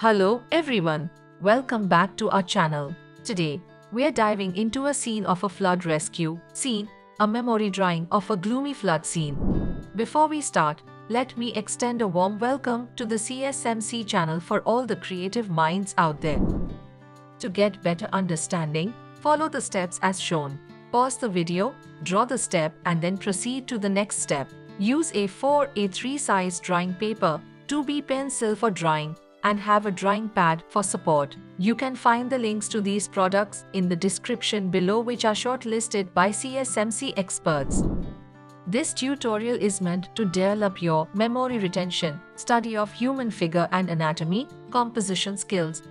Hello everyone, welcome back to our channel. Today, we are diving into a scene of a flood rescue scene, a memory drawing of a gloomy flood scene. Before we start, let me extend a warm welcome to the CSMC channel for all the creative minds out there. To get better understanding, follow the steps as shown. Pause the video, draw the step and then proceed to the next step. Use A4, A3 size drawing paper, 2B pencil for drawing, and have a drawing pad for support. You can find the links to these products in the description below, which are shortlisted by CSMC experts. This tutorial is meant to develop your memory retention, study of human figure and anatomy, composition skills.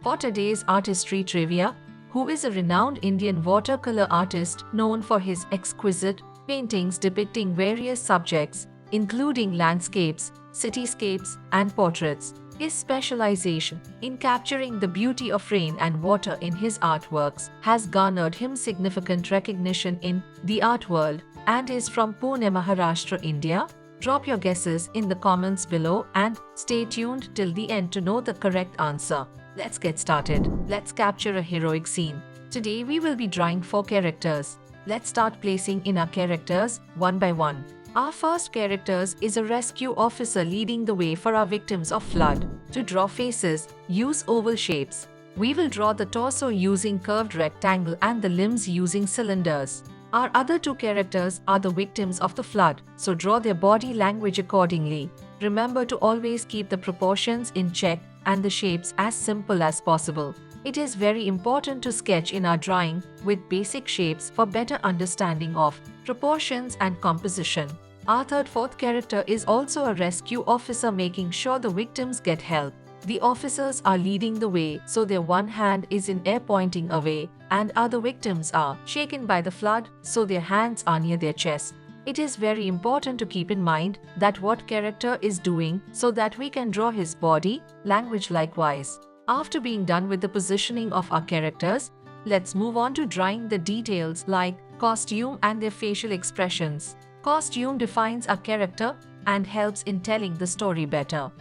For today's artistry trivia, who is a renowned Indian watercolor artist known for his exquisite paintings depicting various subjects, including landscapes, cityscapes, and portraits. His specialization in capturing the beauty of rain and water in his artworks has garnered him significant recognition in the art world and is from Pune, Maharashtra, India. Drop your guesses in the comments below and stay tuned till the end to know the correct answer. Let's get started. Let's capture a heroic scene. Today we will be drawing 4 characters. Let's start placing in our characters one by one. Our first character is a rescue officer leading the way for our victims of flood. To draw faces, use oval shapes. We will draw the torso using curved rectangle and the limbs using cylinders. Our other 2 characters are the victims of the flood, so draw their body language accordingly. Remember to always keep the proportions in check and the shapes as simple as possible. It is very important to sketch in our drawing with basic shapes for better understanding of proportions and composition. Our fourth character is also a rescue officer making sure the victims get help. The officers are leading the way, so their one hand is in air pointing away, and other victims are shaken by the flood, so their hands are near their chest. It is very important to keep in mind that what character is doing so that we can draw his body language likewise. After being done with the positioning of our characters, let's move on to drawing the details like costume and their facial expressions. Costume defines our character and helps in telling the story better.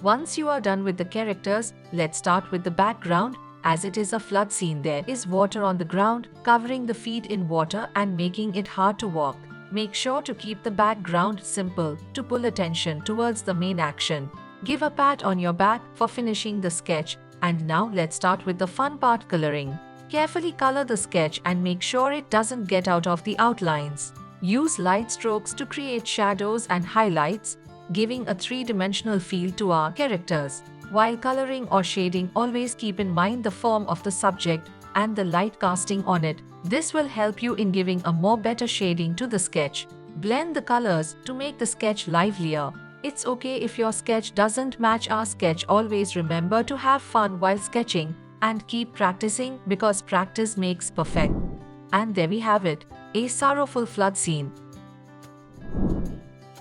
Once you are done with the characters, let's start with the background. As it is a flood scene, there is water on the ground, covering the feet in water and making it hard to walk. Make sure to keep the background simple to pull attention towards the main action. Give a pat on your back for finishing the sketch. And now let's start with the fun part, coloring. Carefully color the sketch and make sure it doesn't get out of the outlines. Use light strokes to create shadows and highlights, giving a 3-dimensional feel to our characters. While coloring or shading, always keep in mind the form of the subject and the light casting on it. This will help you in giving a more better shading to the sketch. Blend the colors to make the sketch livelier. It's okay if your sketch doesn't match our sketch. Always remember to have fun while sketching and keep practicing, because practice makes perfect. And there we have it, a sorrowful flood scene.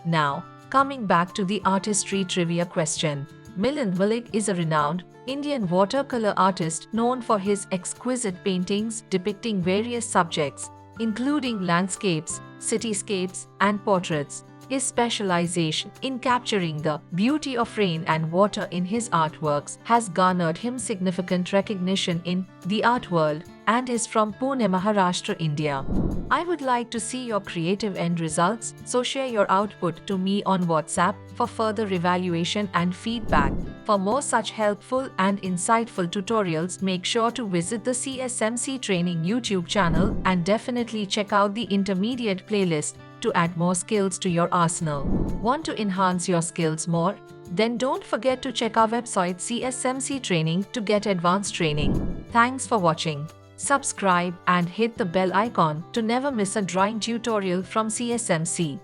Now, coming back to the artistry trivia question. Milind Malik is a renowned Indian watercolor artist known for his exquisite paintings depicting various subjects, including landscapes, cityscapes, and portraits. His specialization in capturing the beauty of rain and water in his artworks has garnered him significant recognition in the art world and is from Pune, Maharashtra, India. I would like to see your creative end results, so share your output to me on WhatsApp for further evaluation and feedback. For more such helpful and insightful tutorials, make sure to visit the CSMC Training YouTube channel and definitely check out the intermediate playlist to add more skills to your arsenal. Want to enhance your skills more? Then don't forget to check our website CSMC Training to get advanced training. Thanks for watching. Subscribe and hit the bell icon to never miss a drawing tutorial from CSMC.